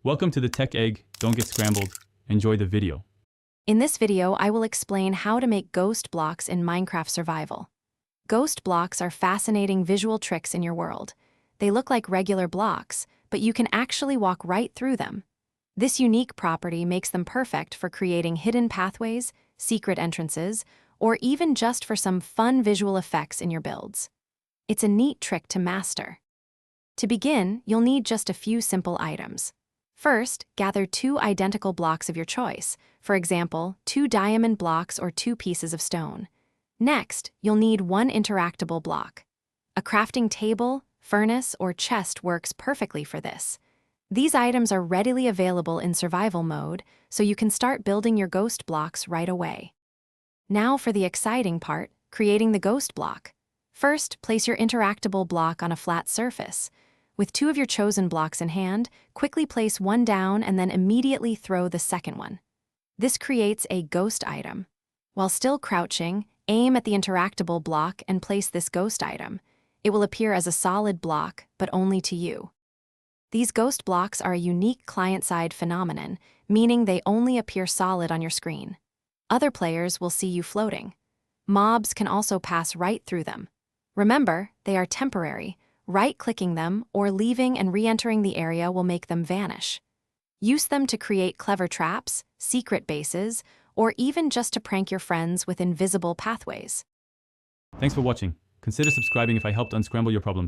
Welcome to the Tech Egg. Don't get scrambled. Enjoy the video. In this video, I will explain how to make ghost blocks in Minecraft Survival. Ghost blocks are fascinating visual tricks in your world. They look like regular blocks, but you can actually walk right through them. This unique property makes them perfect for creating hidden pathways, secret entrances, or even just for some fun visual effects in your builds. It's a neat trick to master. To begin, you'll need just a few simple items. First, gather 2 identical blocks of your choice, for example, 2 diamond blocks or 2 pieces of stone. Next, you'll need 1 interactable block. A crafting table, furnace, or chest works perfectly for this. These items are readily available in survival mode, so you can start building your ghost blocks right away. Now for the exciting part, creating the ghost block. First, place your interactable block on a flat surface. With 2 of your chosen blocks in hand, quickly place one down and then immediately throw the second one. This creates a ghost item. While still crouching, aim at the interactable block and place this ghost item. It will appear as a solid block, but only to you. These ghost blocks are a unique client-side phenomenon, meaning they only appear solid on your screen. Other players will see you floating. Mobs can also pass right through them. Remember, they are temporary. Right-clicking them or leaving and re-entering the area will make them vanish. Use them to create clever traps, secret bases, or even just to prank your friends with invisible pathways. Thanks for watching. Consider subscribing if I helped unscramble your problems.